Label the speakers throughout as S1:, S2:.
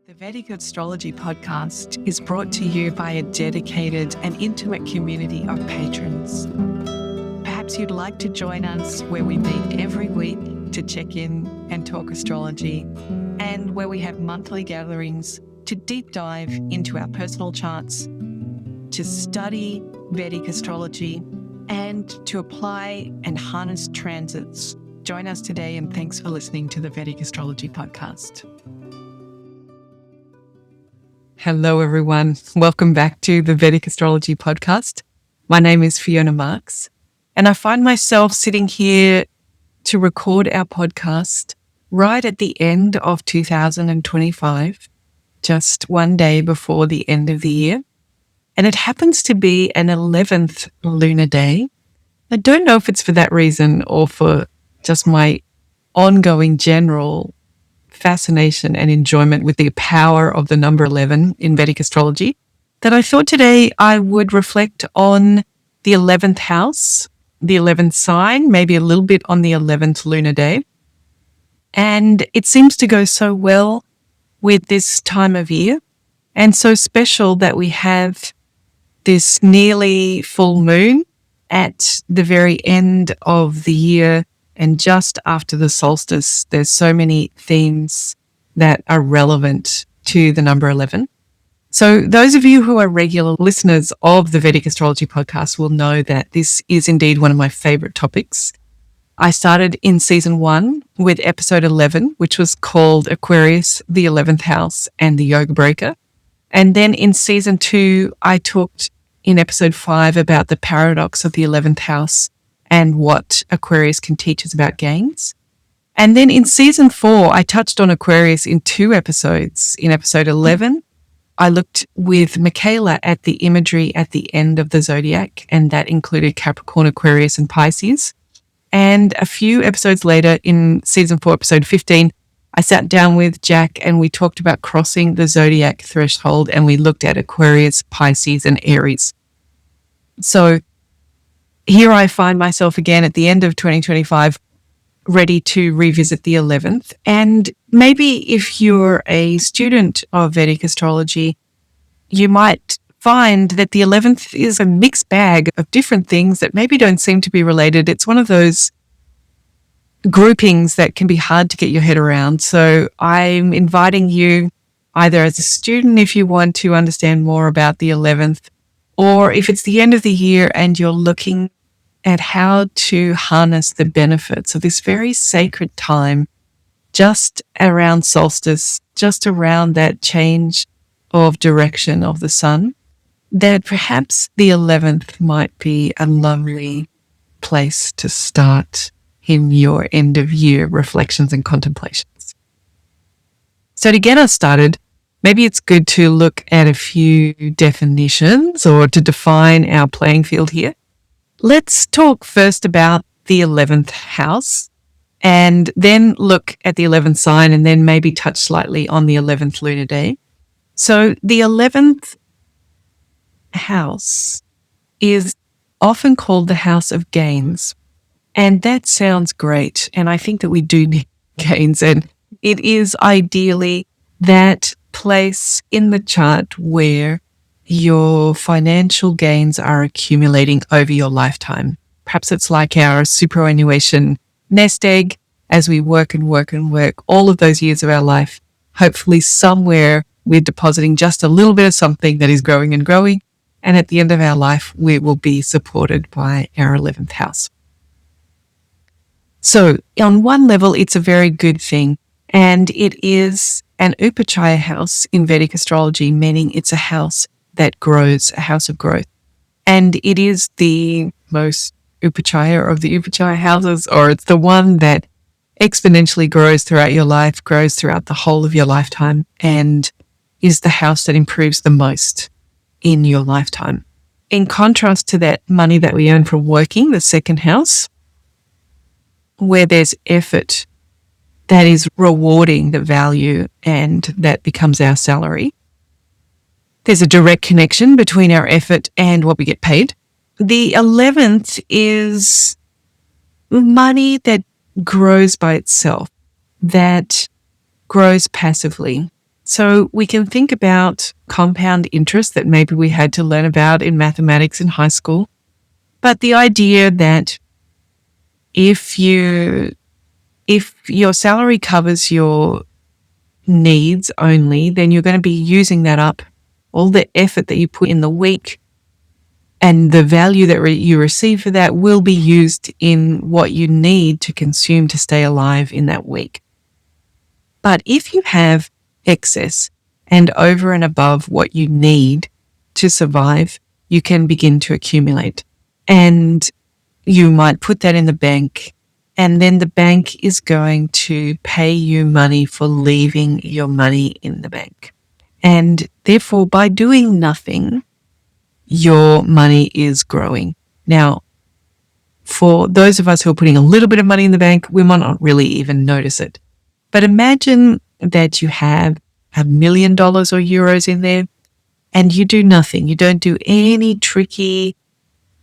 S1: The Vedic Astrology podcast is brought to you by a dedicated and intimate community of patrons. Perhaps you'd like to join us where we meet every week to check in and talk astrology, and where we have monthly gatherings to deep dive into our personal charts, to study Vedic astrology, and to apply and harness transits. Join us today, and thanks for listening to the Vedic Astrology podcast. Hello, everyone. Welcome back to the Vedic Astrology podcast. My name is Fiona Marks, and I find myself sitting here to record our podcast right at the end of 2025, just one day before the end of the year. And it happens to be an 11th lunar day. I don't know if it's for that reason or for just my ongoing general fascination and enjoyment with the power of the number 11 in Vedic astrology, that I thought today I would reflect on the 11th house, the 11th sign, maybe a little bit on the 11th lunar day. And it seems to go so well with this time of year, and so special that we have this nearly full moon at the very end of the year. And just after the solstice, there's so many themes that are relevant to the number 11. So those of you who are regular listeners of the Vedic Astrology podcast will know that this is indeed one of my favorite topics. I started in season 1 with episode 11, which was called Aquarius, the 11th house, and the yoga breaker. And then in season 2, I talked in episode 5 about the paradox of the 11th house and what Aquarius can teach us about gains. And then in season 4, I touched on Aquarius in 2 episodes. In episode 11, I looked with Michaela at the imagery at the end of the zodiac, and that included Capricorn, Aquarius, and Pisces. And a few episodes later, in season 4, episode 15, I sat down with Jack and we talked about crossing the zodiac threshold, and we looked at Aquarius, Pisces, and Aries. So here I find myself again at the end of 2025, ready to revisit the 11th. And maybe if you're a student of Vedic astrology, you might find that the 11th is a mixed bag of different things that maybe don't seem to be related. It's one of those groupings that can be hard to get your head around. So I'm inviting you either as a student, if you want to understand more about the 11th, or if it's the end of the year and you're looking at how to harness the benefits of this very sacred time just around solstice, just around that change of direction of the sun, that perhaps the 11th might be a lovely place to start in your end of year reflections and contemplations. So to get us started, maybe it's good to look at a few definitions or to define our playing field here. Let's talk first about the 11th house, and then look at the 11th sign, and then maybe touch slightly on the 11th lunar day. So the 11th house is often called the house of gains, and that sounds great. And I think that we do need gains, and it is ideally that place in the chart where your financial gains are accumulating over your lifetime. Perhaps it's like our superannuation nest egg as we work and work and work all of those years of our life. Hopefully somewhere we're depositing just a little bit of something that is growing and growing. And at the end of our life, we will be supported by our 11th house. So on one level, it's a very good thing. And it is an upachaya house in Vedic astrology, meaning it's a house that grows, a house of growth. And it is the most upachaya of the upachaya houses, or it's the one that exponentially grows throughout your life, grows throughout the whole of your lifetime, and is the house that improves the most in your lifetime. In contrast to that money that we earn from working, the second house, where there's effort that is rewarding the value and that becomes our salary. There's a direct connection between our effort and what we get paid. The 11th is money that grows by itself, that grows passively. So we can think about compound interest that maybe we had to learn about in mathematics in high school. But the idea that if your salary covers your needs only, then you're going to be using that up. All the effort that you put in the week and the value that you receive for that will be used in what you need to consume to stay alive in that week. But if you have excess and over and above what you need to survive, you can begin to accumulate. And you might put that in the bank, and then the bank is going to pay you money for leaving your money in the bank. And therefore, by doing nothing, your money is growing. Now, for those of us who are putting a little bit of money in the bank, we might not really even notice it. But imagine that you have $1 million or euros in there and you do nothing. You don't do any tricky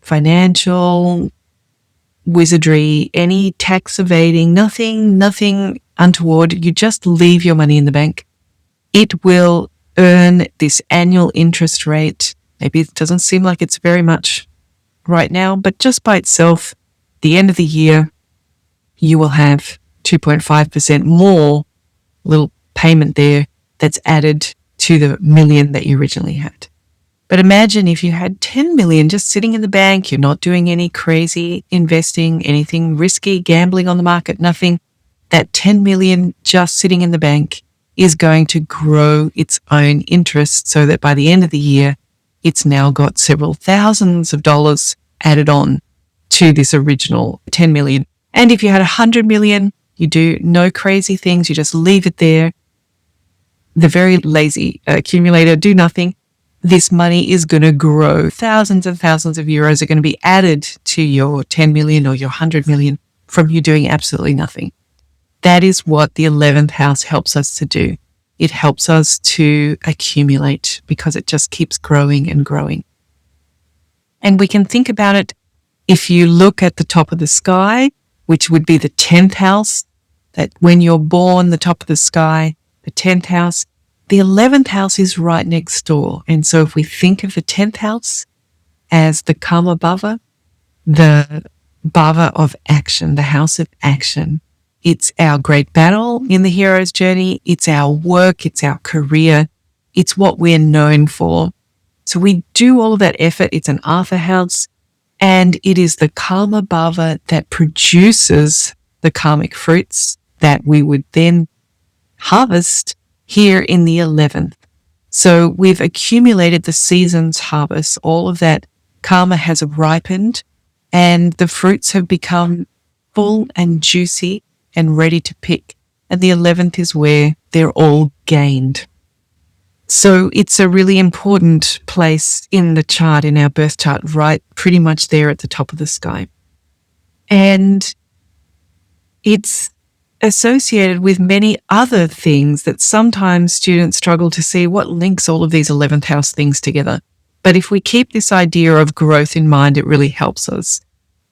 S1: financial wizardry, any tax evading, nothing untoward. You just leave your money in the bank. It will earn this annual interest rate. Maybe it doesn't seem like it's very much right now, but just by itself, the end of the year, you will have 2.5% more little payment there that's added to the million that you originally had. But imagine if you had 10 million just sitting in the bank, you're not doing any crazy investing, anything risky, gambling on the market, nothing. That 10 million just sitting in the bank is going to grow its own interest so that by the end of the year, it's now got several thousands of dollars added on to this original 10 million. And if you had 100 million, you do no crazy things, you just leave it there. The very lazy accumulator, do nothing. This money is going to grow. Thousands and thousands of euros are going to be added to your 10 million or your 100 million from you doing absolutely nothing. That is what the 11th house helps us to do. It helps us to accumulate because it just keeps growing and growing. And we can think about it if you look at the top of the sky, which would be the 10th house, that when you're born, the top of the sky, the 10th house, the 11th house is right next door. And so if we think of the 10th house as the Karma Bhava, the Bhava of action, the house of action, it's our great battle in the hero's journey. It's our work. It's our career. It's what we're known for. So we do all of that effort. It's an Arthur house, and it is the Karma Bhava that produces the karmic fruits that we would then harvest here in the 11th. So we've accumulated the season's harvest. All of that karma has ripened and the fruits have become full and juicy and ready to pick. And the 11th is where they're all gained. So it's a really important place in the chart, in our birth chart, right pretty much there at the top of the sky. And it's associated with many other things that sometimes students struggle to see what links all of these 11th house things together. But if we keep this idea of growth in mind, it really helps us.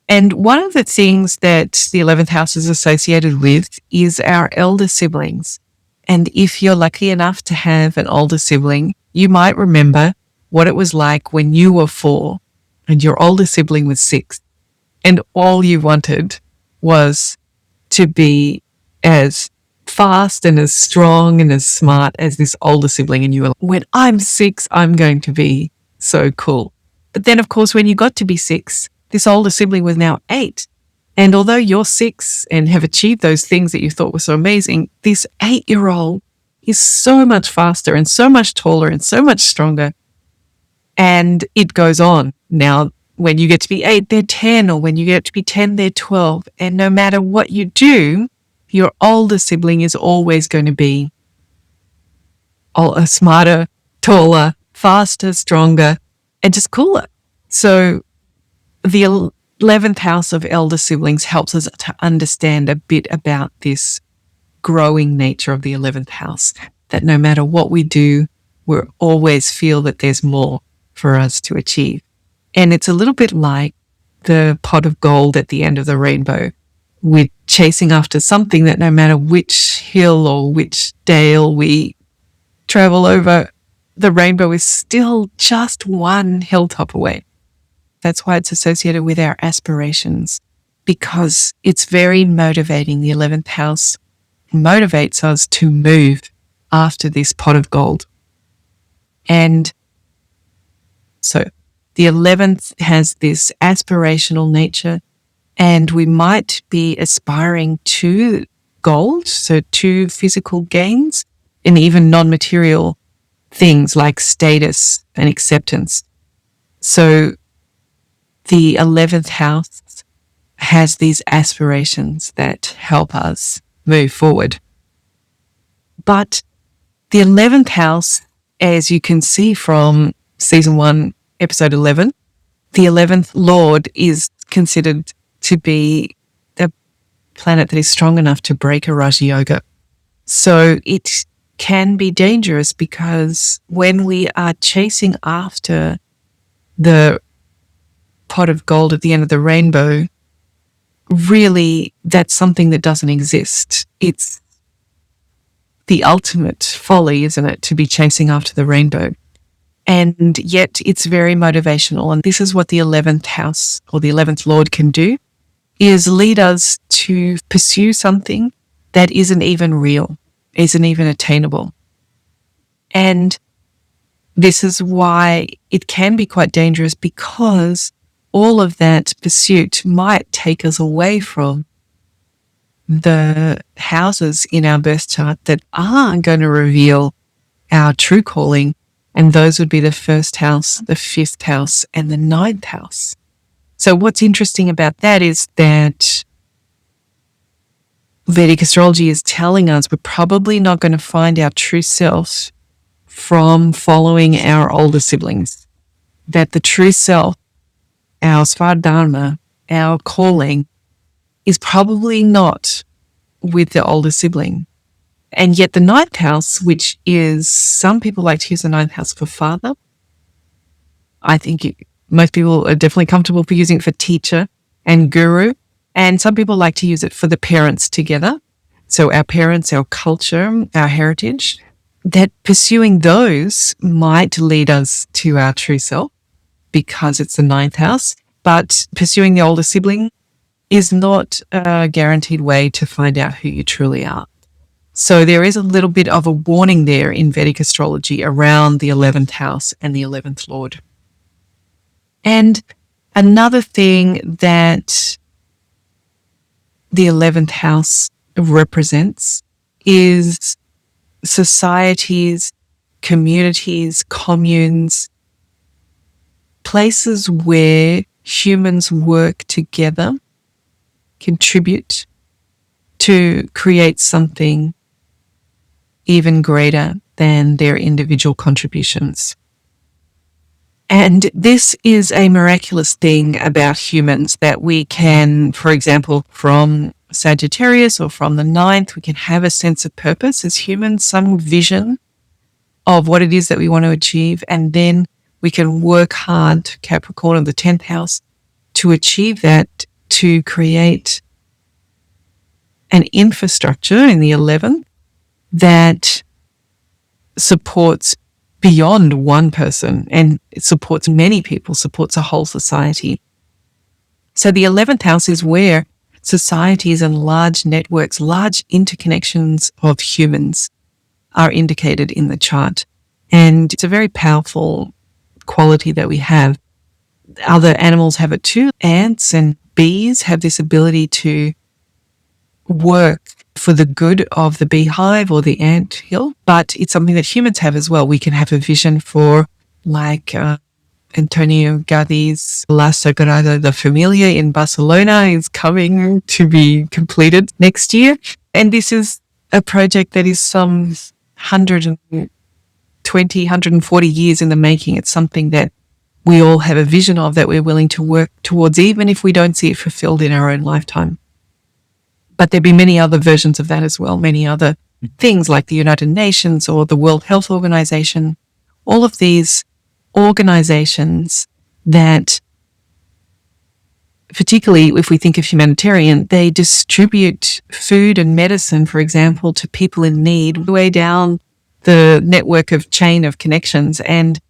S1: And one of the things that the 11th house is associated with is our elder siblings. And if you're lucky enough to have an older sibling, you might remember what it was like when you were 4 and your older sibling was 6. And all you wanted was to be as fast and as strong and as smart as this older sibling. And you were like, when I'm 6, I'm going to be so cool. But then, of course, when you got to be 6, this older sibling was now 8. And although you're 6 and have achieved those things that you thought were so amazing, this 8-year-old is so much faster and so much taller and so much stronger. And it goes on. Now, when you get to be 8, they're 10, or when you get to be 10, they're 12. And no matter what you do, your older sibling is always going to be smarter, taller, faster, stronger, and just cooler. So the 11th house of elder siblings helps us to understand a bit about this growing nature of the 11th house, that no matter what we do, we always feel that there's more for us to achieve. And it's a little bit like the pot of gold at the end of the rainbow. We're chasing after something that no matter which hill or which dale we travel over the rainbow is still just one hilltop away. That's why it's associated with our aspirations, because it's very motivating. The 11th house motivates us to move after this pot of gold. And so the 11th has this aspirational nature, and we might be aspiring to gold, so to physical gains and even non-material things like status and acceptance. So the 11th house has these aspirations that help us move forward. But the 11th house, as you can see from season 1, episode 11, the 11th Lord is considered to be a planet that is strong enough to break a Raja Yoga. So it can be dangerous, because when we are chasing after the pot of gold at the end of the rainbow, really that's something that doesn't exist. It's the ultimate folly, isn't it, to be chasing after the rainbow? And yet it's very motivational. And this is what the 11th house or the 11th Lord can do, is lead us to pursue something that isn't even real, isn't even attainable. And this is why it can be quite dangerous, because all of that pursuit might take us away from the houses in our birth chart that are going to reveal our true calling. And those would be the 1st house, the 5th house, and the 9th house. So what's interesting about that is that Vedic astrology is telling us we're probably not going to find our true self from following our older siblings. That the true self, our svardharma, our calling, is probably not with the older sibling. And yet the 9th house, which is, some people like to use the 9th house for father. I think most people are definitely comfortable for using it for teacher and guru. And some people like to use it for the parents together. So our parents, our culture, our heritage, that pursuing those might lead us to our true self because it's the 9th house. But pursuing the older sibling is not a guaranteed way to find out who you truly are. So there is a little bit of a warning there in Vedic astrology around the 11th house and the 11th Lord. And another thing that the 11th house represents is societies, communities, communes, places where humans work together, contribute to create something even greater than their individual contributions. And this is a miraculous thing about humans, that we can, for example, from Sagittarius or from the 9th, we can have a sense of purpose as humans, some vision of what it is that we want to achieve. And then we can work hard, Capricorn of the 10th house, to achieve that, to create an infrastructure in the 11th that supports beyond one person, and it supports many people, supports a whole society. So the 11th house is where societies and large networks, large interconnections of humans are indicated in the chart. And it's a very powerful quality that we have. Other animals have it too. Ants and bees have this ability to work for the good of the beehive or the ant hill, but it's something that humans have as well. We can have a vision for, like Antonio Gaudi's La Sagrada de Familia in Barcelona is coming to be completed next year. And this is a project that is some 120, 140 years in the making. It's something that we all have a vision of, that we're willing to work towards, even if we don't see it fulfilled in our own lifetime. But there'd be many other versions of that as well, many other things like the United Nations or the World Health Organization. All of these organizations that, particularly if we think of humanitarian, they distribute food and medicine, for example, to people in need way down the network of chain of connections. And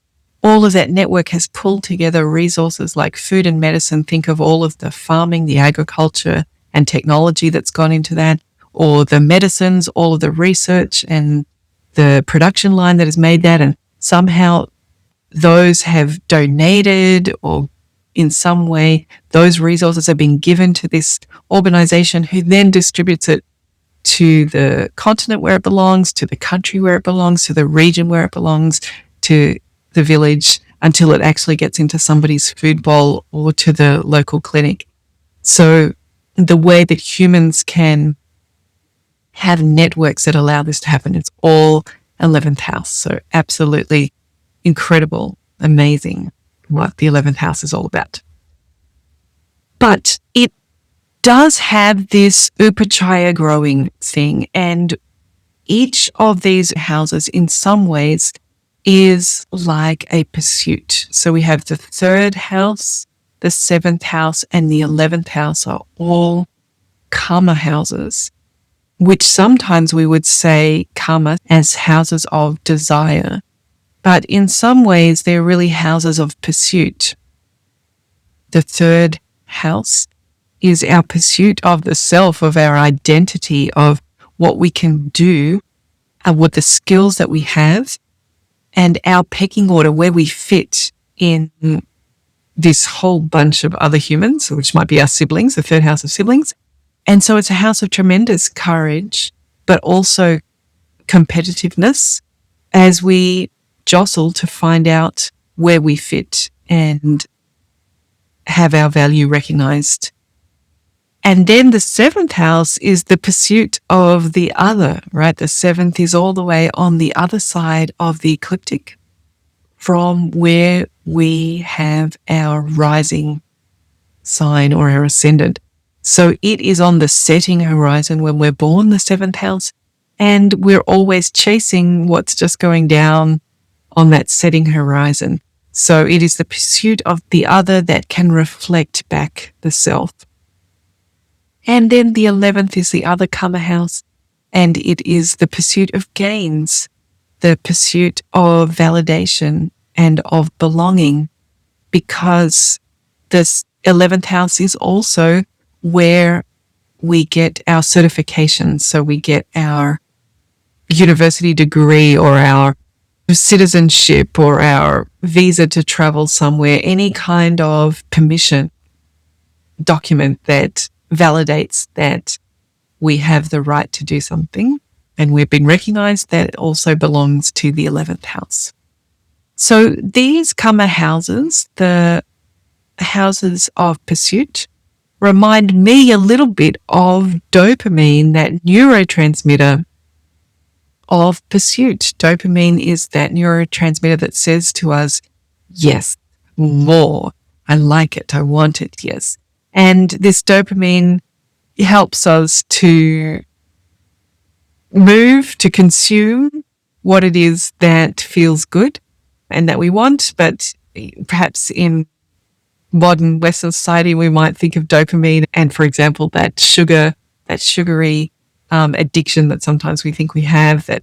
S1: all of that network has pulled together resources like food and medicine. Think of all of the farming, the agriculture and technology that's gone into that, or the medicines, all of the research and the production line that has made that. And somehow those have donated, or in some way those resources have been given to this organization, who then distributes it to the continent where it belongs, to the country where it belongs, to the region where it belongs, to the village, until it actually gets into somebody's food bowl or to the local clinic. So the way that humans can have networks that allow this to happen, it's all 11th house. So absolutely incredible, amazing what the 11th house is all about. But it does have this upachaya growing thing, and each of these houses in some ways is like a pursuit. So we have the 3rd house, the 7th house, and the 11th house are all karma houses, which sometimes we would say karma as houses of desire. But in some ways, they're really houses of pursuit. The 3rd house is our pursuit of the self, of our identity, of what we can do, and what the skills that we have, and our pecking order, where we fit in this whole bunch of other humans, which might be our siblings, the 3rd house of siblings. And so it's a house of tremendous courage, but also competitiveness as we jostle to find out where we fit and have our value recognized. And then the 7th house is the pursuit of the other, right? The 7th is all the way on the other side of the ecliptic, from where we have our rising sign or our ascendant. So it is on the setting horizon when we're born, the 7th house, and we're always chasing what's just going down on that setting horizon. So it is the pursuit of the other that can reflect back the self. And then the 11th is the other karma house, and it is the pursuit of gains, the pursuit of validation and of belonging, because this 11th house is also where we get our certifications. So we get our university degree or our citizenship or our visa to travel somewhere, any kind of permission document that validates that we have the right to do something and we've been recognized, that also belongs to the 11th house. So these karma houses, the houses of pursuit, remind me a little bit of dopamine, that neurotransmitter of pursuit. Dopamine is that neurotransmitter that says to us, yes, more. I like it. I want it. Yes. And this dopamine helps us to move, to consume what it is that feels good and that we want. But perhaps in modern Western society, we might think of dopamine and, for example, that sugary addiction that sometimes we think we have, that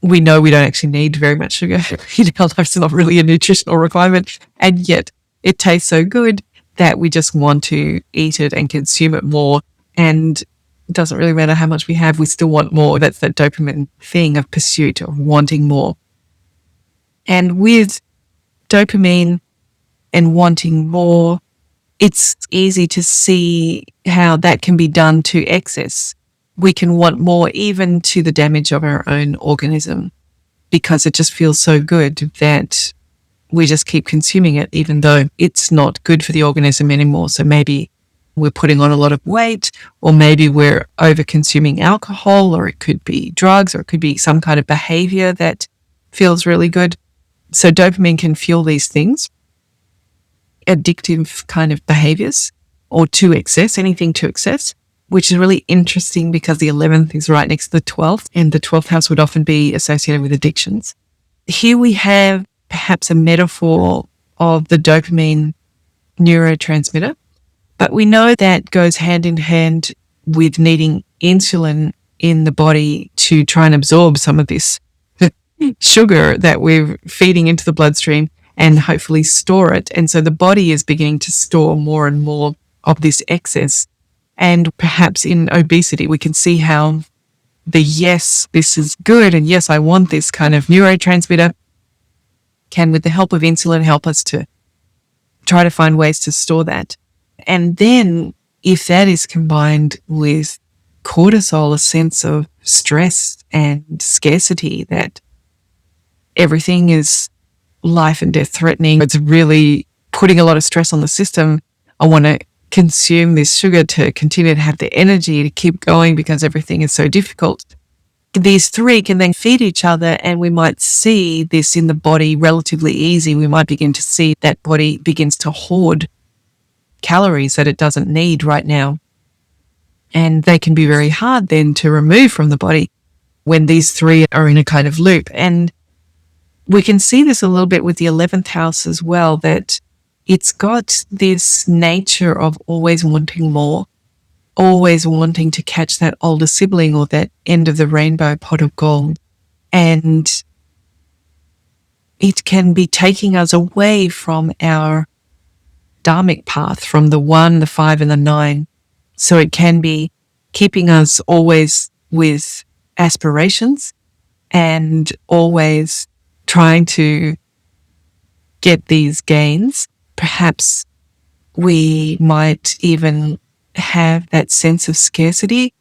S1: we know we don't actually need very much sugar in our life. It's not really a nutritional requirement. And yet it tastes so good that we just want to eat it and consume it more. And it doesn't really matter how much we have, we still want more. That's that dopamine thing of pursuit, of wanting more. And with dopamine and wanting more, it's easy to see how that can be done to excess. We can want more even to the damage of our own organism, because it just feels so good that we just keep consuming it, even though it's not good for the organism anymore. So maybe we're putting on a lot of weight, or maybe we're over consuming alcohol, or it could be drugs, or it could be some kind of behavior that feels really good. So dopamine can fuel these things, addictive kind of behaviors, or to excess, anything to excess, which is really interesting because the 11th is right next to the 12th, and the 12th house would often be associated with addictions. Here we have perhaps a metaphor of the dopamine neurotransmitter, but we know that goes hand in hand with needing insulin in the body to try and absorb some of this sugar that we're feeding into the bloodstream and hopefully store it. And so the body is beginning to store more and more of this excess. And perhaps in obesity, we can see how the yes, this is good, and yes, I want this kind of neurotransmitter can, with the help of insulin, help us to try to find ways to store that. And then if that is combined with cortisol, a sense of stress and scarcity, that everything is life and death threatening, it's really putting a lot of stress on the system. I want to consume this sugar to continue to have the energy to keep going because everything is so difficult. These three can then feed each other, and we might see this in the body relatively easy. We might begin to see that body begins to hoard calories that it doesn't need right now. And they can be very hard then to remove from the body when these three are in a kind of loop. And we can see this a little bit with the 11th house as well, that it's got this nature of always wanting more, always wanting to catch that older sibling or that end of the rainbow pot of gold. And it can be taking us away from our dharmic path, from the 1, the 5, and the 9. So it can be keeping us always with aspirations and always trying to get these gains. Perhaps we might even have that sense of scarcity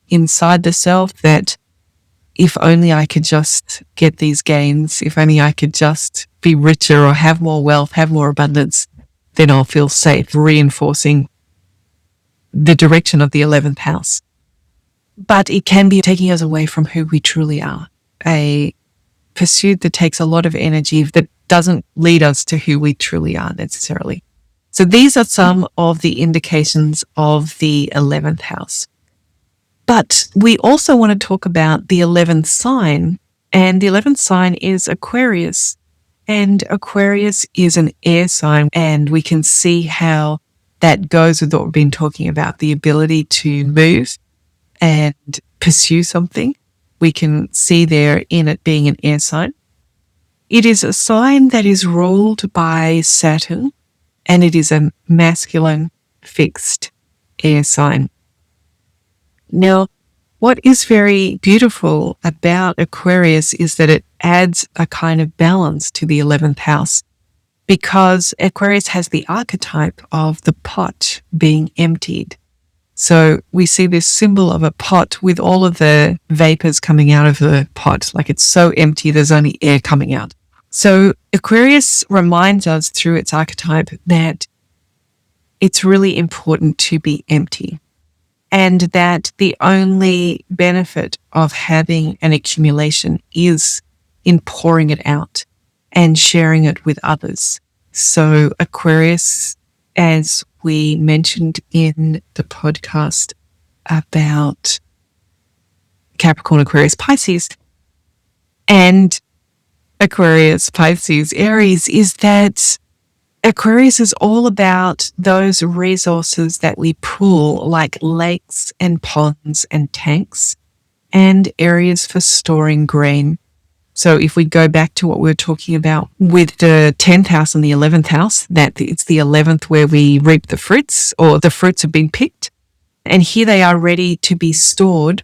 S1: inside the self, that if only I could just get these gains, if only I could just be richer or have more wealth, have more abundance, then I'll feel safe, reinforcing the direction of the 11th house. But it can be taking us away from who we truly are, a pursuit that takes a lot of energy that doesn't lead us to who we truly are necessarily. So these are some of the indications of the 11th house. But we also want to talk about the 11th sign, and the 11th sign is Aquarius. And Aquarius is an air sign, and we can see how that goes with what we've been talking about, the ability to move and pursue something. We can see there in it being an air sign. It is a sign that is ruled by Saturn, and it is a masculine fixed air sign. Now, what is very beautiful about Aquarius is that it adds a kind of balance to the 11th house, because Aquarius has the archetype of the pot being emptied. So we see this symbol of a pot with all of the vapors coming out of the pot, like it's so empty, there's only air coming out. So Aquarius reminds us through its archetype that it's really important to be empty, and that the only benefit of having an accumulation is in pouring it out and sharing it with others. So Aquarius, as we mentioned in the podcast about Capricorn, Aquarius, Pisces, and Aquarius, Pisces, Aries, is that Aquarius is all about those resources that we pool, like lakes and ponds and tanks, and areas for storing grain. So if we go back to what we were talking about with the 10th house and the 11th house, that it's the 11th where we reap the fruits, or the fruits have been picked, and here they are ready to be stored,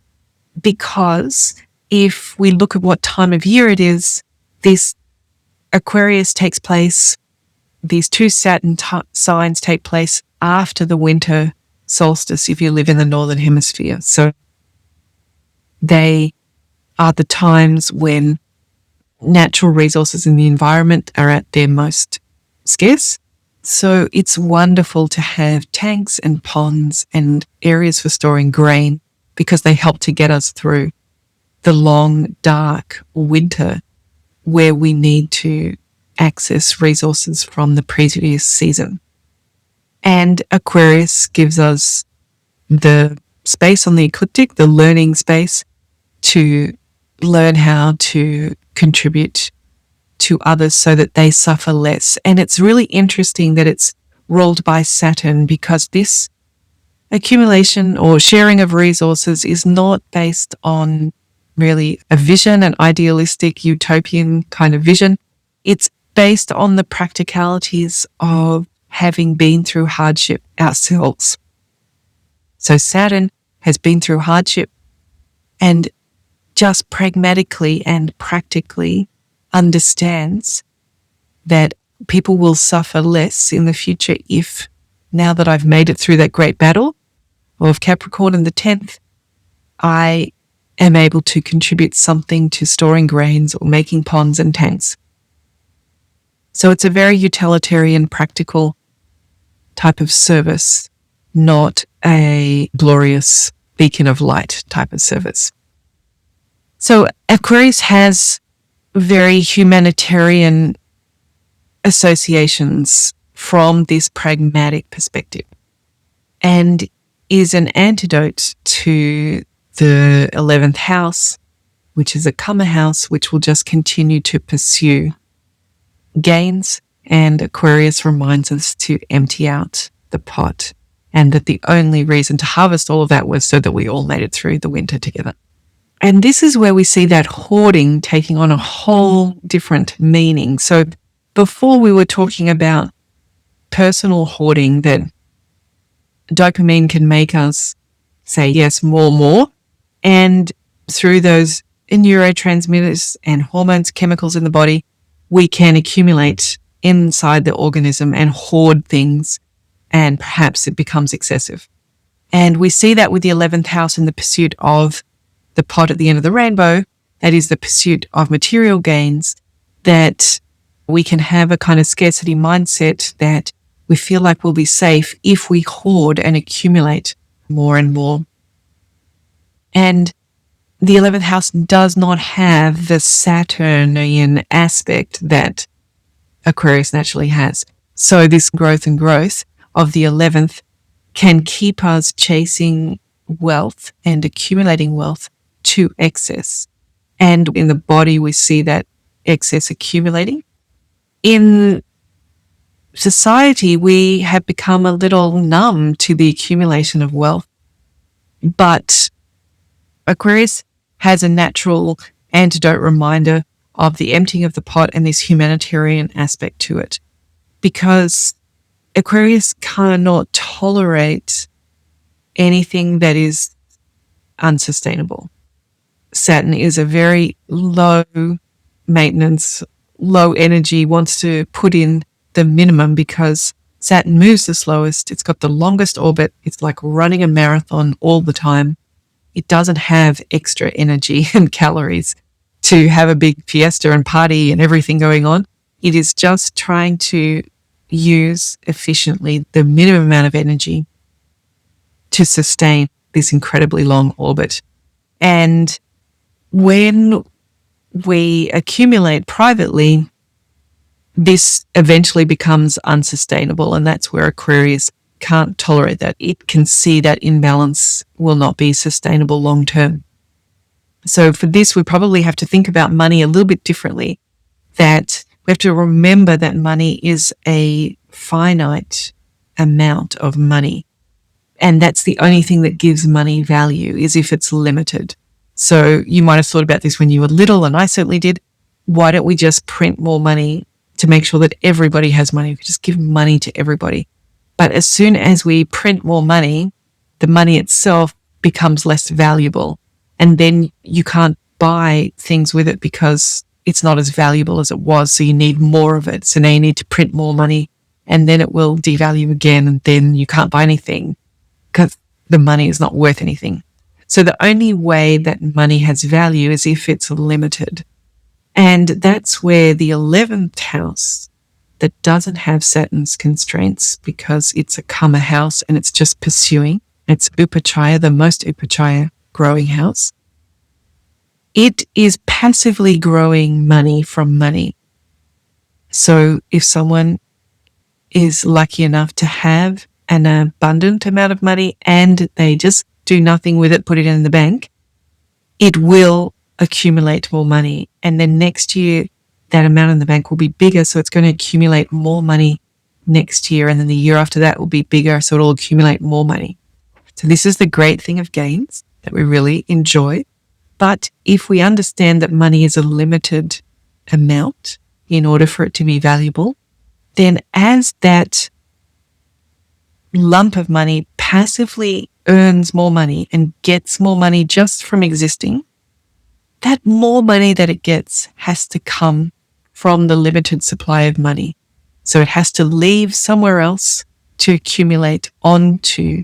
S1: because if we look at what time of year it is, this Aquarius takes place, these two Saturn signs take place after the winter solstice if you live in the northern hemisphere. So they are the times when natural resources in the environment are at their most scarce. So it's wonderful to have tanks and ponds and areas for storing grain, because they help to get us through the long, dark winter where we need to access resources from the previous season. And Aquarius gives us the space on the ecliptic, the learning space, to learn how to contribute to others so that they suffer less. And it's really interesting that it's ruled by Saturn, because this accumulation or sharing of resources is not based on really a vision, an idealistic utopian kind of vision. It's based on the practicalities of having been through hardship ourselves. So Saturn has been through hardship and just pragmatically and practically understands that people will suffer less in the future if, now that I've made it through that great battle of Capricorn and the 10th, I am able to contribute something to storing grains or making ponds and tanks. So it's a very utilitarian, practical type of service, not a glorious beacon of light type of service. So Aquarius has very humanitarian associations from this pragmatic perspective and is an antidote to the 11th house, which is a karma house, which will just continue to pursue gains. And Aquarius reminds us to empty out the pot, and that the only reason to harvest all of that was so that we all made it through the winter together. And this is where we see that hoarding taking on a whole different meaning. So before we were talking about personal hoarding, that dopamine can make us say yes, more. And through those neurotransmitters and hormones, chemicals in the body, we can accumulate inside the organism and hoard things, and perhaps it becomes excessive. And we see that with the 11th house in the pursuit of the pot at the end of the rainbow, that is the pursuit of material gains, that we can have a kind of scarcity mindset that we feel like we'll be safe if we hoard and accumulate more and more. And the 11th house does not have the Saturnian aspect that Aquarius naturally has. So this growth of the 11th can keep us chasing wealth and accumulating wealth to excess. And in the body, we see that excess accumulating. In society, we have become a little numb to the accumulation of wealth. But Aquarius has a natural antidote reminder of the emptying of the pot and this humanitarian aspect to it. Because Aquarius cannot tolerate anything that is unsustainable. Saturn is a very low maintenance, low energy, wants to put in the minimum because Saturn moves the slowest. It's got the longest orbit. It's like running a marathon all the time. It doesn't have extra energy and calories to have a big fiesta and party and everything going on. It is just trying to use efficiently the minimum amount of energy to sustain this incredibly long orbit. And when we accumulate privately, this eventually becomes unsustainable, and that's where Aquarius can't tolerate that. It can see that imbalance will not be sustainable long term. So for this, we probably have to think about money a little bit differently, that we have to remember that money is a finite amount of money. And that's the only thing that gives money value, is if it's limited. So you might have thought about this when you were little, and I certainly did. Why don't we just print more money to make sure that everybody has money? We could just give money to everybody. But as soon as we print more money, the money itself becomes less valuable. And then you can't buy things with it because it's not as valuable as it was. So you need more of it. So now you need to print more money, and then it will devalue again. And then you can't buy anything because the money is not worth anything. So the only way that money has value is if it's limited. And that's where the 11th house that doesn't have Saturn's constraints, because it's a karma house and it's just pursuing, it's upachaya, the most upachaya growing house. It is passively growing money from money. So if someone is lucky enough to have an abundant amount of money and they just do nothing with it, put it in the bank, it will accumulate more money. And then next year, that amount in the bank will be bigger. So it's going to accumulate more money next year. And then the year after that will be bigger. So it'll accumulate more money. So this is the great thing of gains that we really enjoy. But if we understand that money is a limited amount in order for it to be valuable, then as that lump of money passively earns more money and gets more money just from existing, that more money that it gets has to come from the limited supply of money. So it has to leave somewhere else to accumulate onto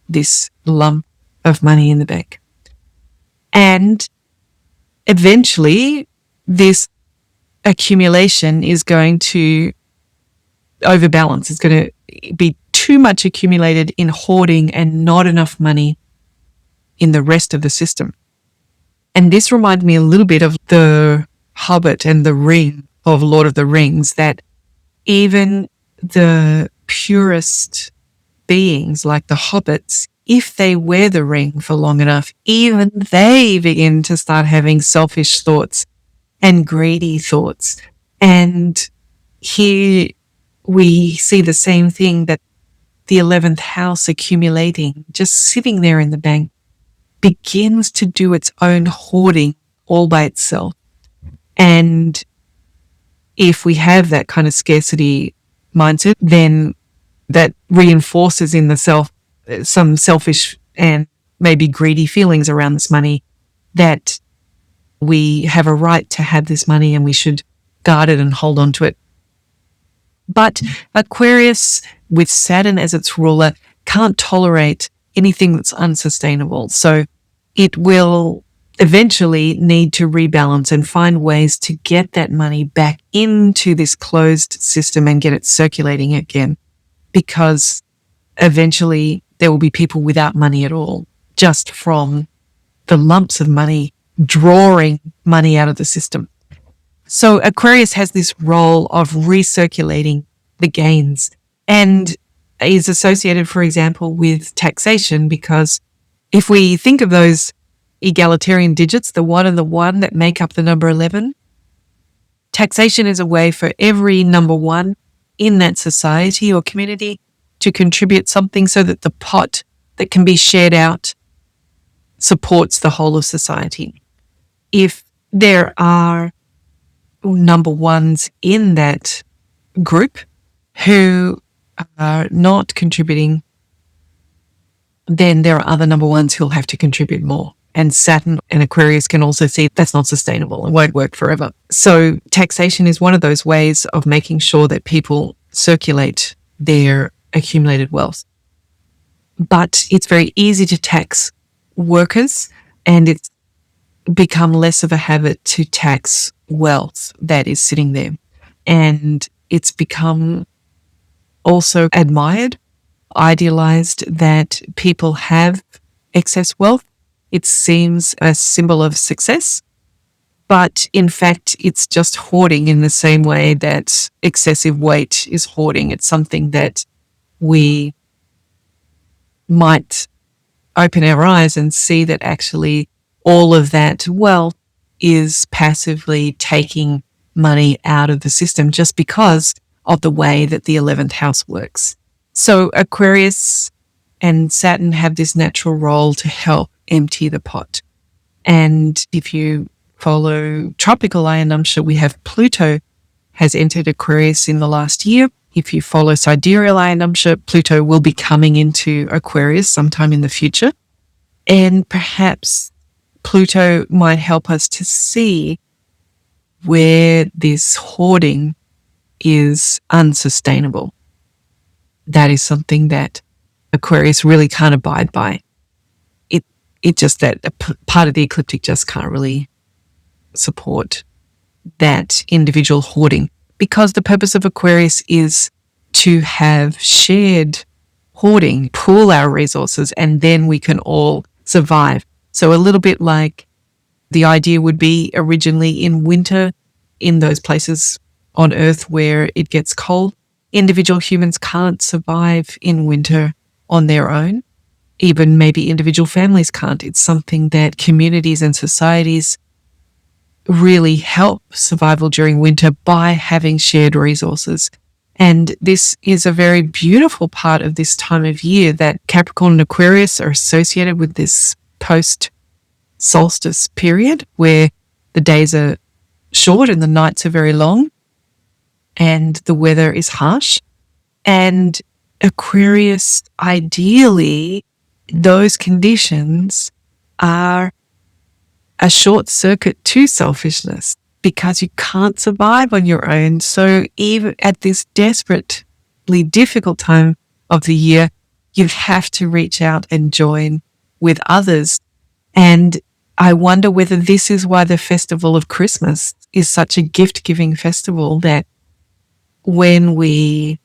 S1: this lump of money in the bank. And eventually, this accumulation is going to overbalance. It's going to be too much accumulated in hoarding and not enough money in the rest of the system. And this reminds me a little bit of the Hobbit and the ring of Lord of the Rings, that even the purest beings like the hobbits, if they wear the ring for long enough, even they begin to start having selfish thoughts and greedy thoughts. And here we see the same thing, that the 11th house accumulating, just sitting there in the bank, begins to do its own hoarding all by itself. And if we have that kind of scarcity mindset, then that reinforces in the self some selfish and maybe greedy feelings around this money, that we have a right to have this money and we should guard it and hold on to it. But Aquarius, with Saturn as its ruler, can't tolerate anything that's unsustainable. So it will eventually need to rebalance and find ways to get that money back into this closed system and get it circulating again, because eventually there will be people without money at all, just from the lumps of money drawing money out of the system. So Aquarius has this role of recirculating the gains, and is associated, for example, with taxation, because if we think of those egalitarian digits, the 1 and the 1 that make up the number 11, taxation is a way for every number 1 in that society or community to contribute something, so that the pot that can be shared out supports the whole of society. If there are number 1s in that group who are not contributing, then there are other number 1s who'll have to contribute more. And Saturn and Aquarius can also see that's not sustainable and won't work forever. So taxation is one of those ways of making sure that people circulate their accumulated wealth. But it's very easy to tax workers, and it's become less of a habit to tax wealth that is sitting there. And it's become also admired, idealized, that people have excess wealth. It seems a symbol of success, but in fact, it's just hoarding in the same way that excessive weight is hoarding. It's something that we might open our eyes and see that actually all of that wealth is passively taking money out of the system just because of the way that the 11th house works. So Aquarius and Saturn have this natural role to help empty the pot. And if you follow tropical Ayanamsha, we have Pluto has entered Aquarius in the last year. If you follow sidereal Ayanamsha, Pluto will be coming into Aquarius sometime in the future. And perhaps Pluto might help us to see where this hoarding is unsustainable. That is something that Aquarius really can't abide by. It just that a part of the ecliptic just can't really support that individual hoarding, because the purpose of Aquarius is to have shared hoarding, pool our resources, and then we can all survive. So a little bit like the idea would be originally in winter, in those places on Earth where it gets cold, individual humans can't survive in winter on their own. Even maybe individual families can't. It's something that communities and societies really help survival during winter by having shared resources. And this is a very beautiful part of this time of year, that Capricorn and Aquarius are associated with this post solstice period where the days are short and the nights are very long and the weather is harsh. And Aquarius, ideally, those conditions are a short circuit to selfishness because you can't survive on your own. So even at this desperately difficult time of the year, you have to reach out and join with others. And I wonder whether this is why the festival of Christmas is such a gift-giving festival, that when we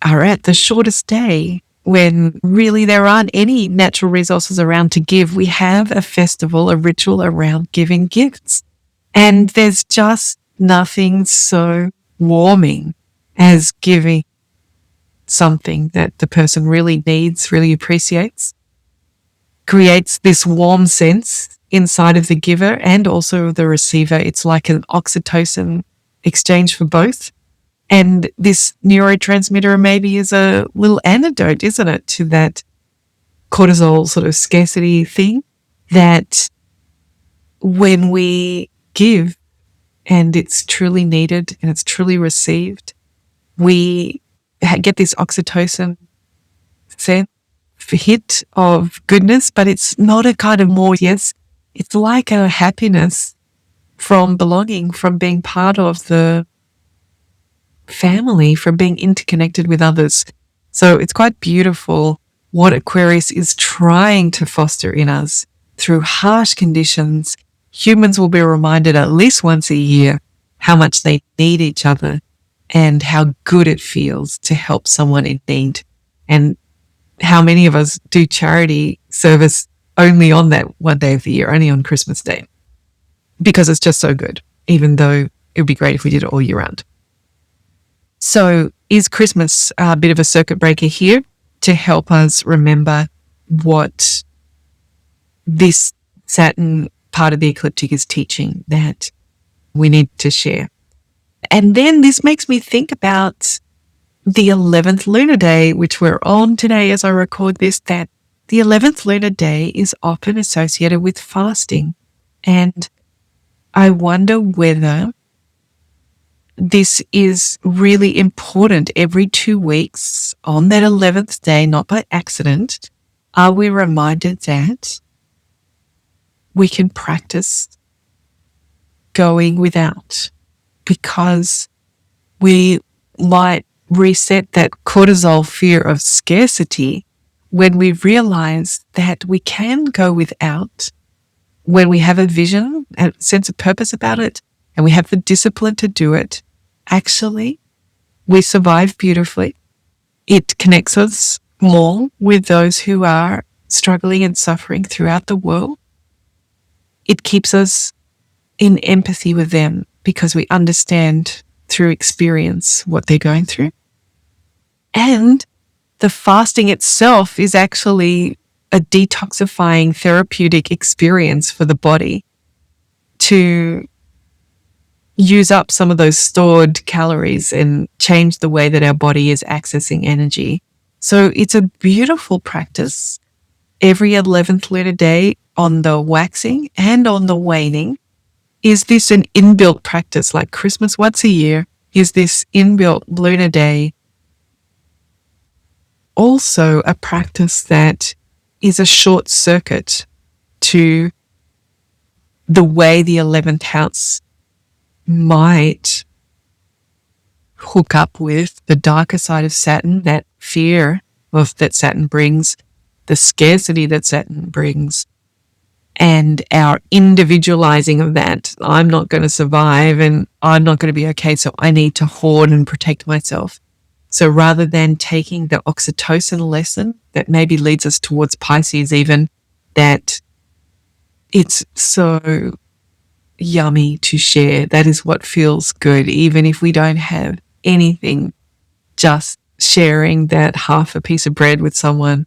S1: are at the shortest day, when really there aren't any natural resources around to give, we have a festival, a ritual around giving gifts. And there's just nothing so warming as giving something that the person really needs, really appreciates, creates this warm sense inside of the giver and also the receiver. It's like an oxytocin exchange for both. And this neurotransmitter maybe is a little antidote, isn't it, to that cortisol sort of scarcity thing, that when we give and it's truly needed and it's truly received, we get this oxytocin hit of goodness, but it's not a kind of more, yes, it's like a happiness from belonging, from being part of the family, from being interconnected with others. So it's quite beautiful what Aquarius is trying to foster in us. Through harsh conditions, humans will be reminded at least once a year how much they need each other and how good it feels to help someone in need. And how many of us do charity service only on that one day of the year, only on Christmas Day, because it's just so good, even though it would be great if we did it all year round. So is Christmas a bit of a circuit breaker here to help us remember what this Saturn part of the ecliptic is teaching that we need to share? And then this makes me think about the 11th lunar day, which we're on today as I record this, that the 11th lunar day is often associated with fasting. And I wonder whether this is really important. Every 2 weeks on that 11th day, not by accident, are we reminded that we can practice going without, because we might reset that cortisol fear of scarcity when we realize that we can go without, when we have a vision, a sense of purpose about it, and we have the discipline to do it. Actually, we survive beautifully. It connects us more with those who are struggling and suffering throughout the world. It keeps us in empathy with them because we understand through experience what they're going through. And the fasting itself is actually a detoxifying therapeutic experience for the body to use up some of those stored calories and change the way that our body is accessing energy. So it's a beautiful practice. Every 11th lunar day on the waxing and on the waning, is this an inbuilt practice like Christmas once a year? Is this inbuilt lunar day also a practice that is a short circuit to the way the 11th house might hook up with the darker side of Saturn, that fear of that Saturn brings, the scarcity that Saturn brings, and our individualizing of that? I'm not going to survive and I'm not going to be okay, so I need to hoard and protect myself. So rather than taking the oxytocin lesson that maybe leads us towards Pisces even, that it's so yummy to share. That is what feels good, even if we don't have anything, just sharing that half a piece of bread with someone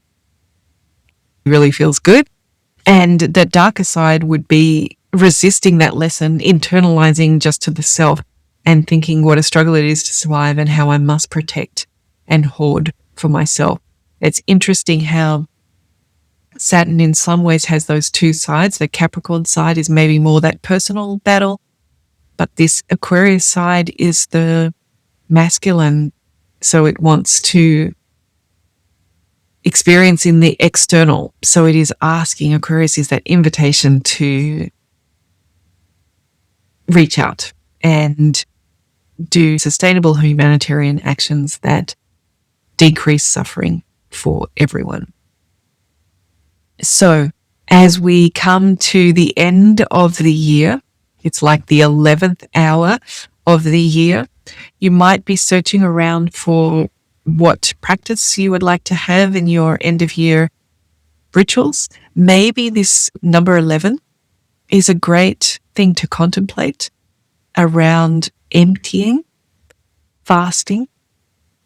S1: really feels good. And the darker side would be resisting that lesson, internalizing just to the self and thinking what a struggle it is to survive and how I must protect and hoard for myself. It's interesting how Saturn in some ways has those two sides. The Capricorn side is maybe more that personal battle, but this Aquarius side is the masculine. So it wants to experience in the external. So it is asking, Aquarius is that invitation to reach out and do sustainable humanitarian actions that decrease suffering for everyone. So as we come to the end of the year, it's like the 11th hour of the year, you might be searching around for what practice you would like to have in your end of year rituals. Maybe this number 11 is a great thing to contemplate around emptying, fasting,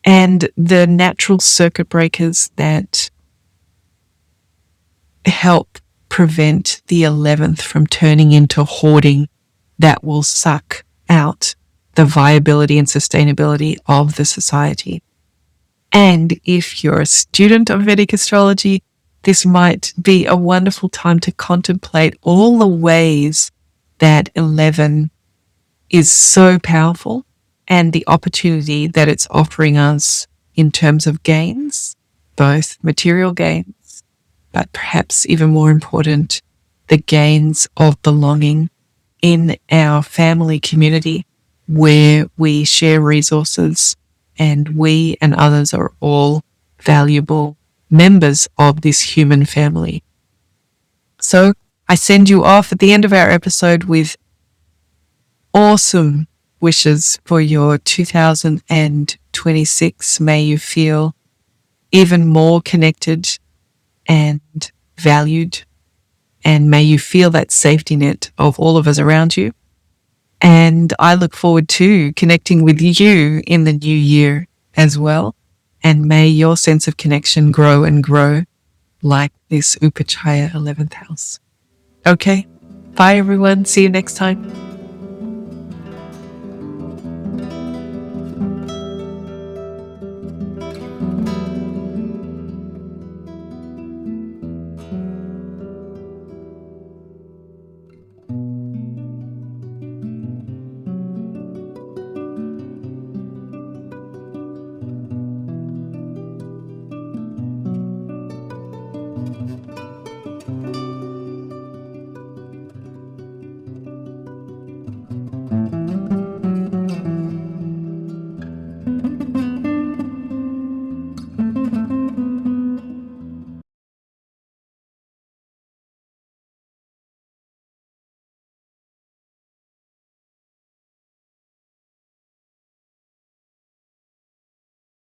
S1: and the natural circuit breakers that help prevent the 11th from turning into hoarding that will suck out the viability and sustainability of the society. And if you're a student of Vedic astrology, this might be a wonderful time to contemplate all the ways that 11 is so powerful and the opportunity that it's offering us in terms of gains, both material gains, but perhaps even more important, the gains of belonging in our family community where we share resources and we and others are all valuable members of this human family. So I send you off at the end of our episode with awesome wishes for your 2026. May you feel even more connected and valued, and may you feel that safety net of all of us around you. And I look forward to connecting with you in the new year as well. And may your sense of connection grow and grow like this Upachaya 11th house. Okay. Bye, everyone. See you next time.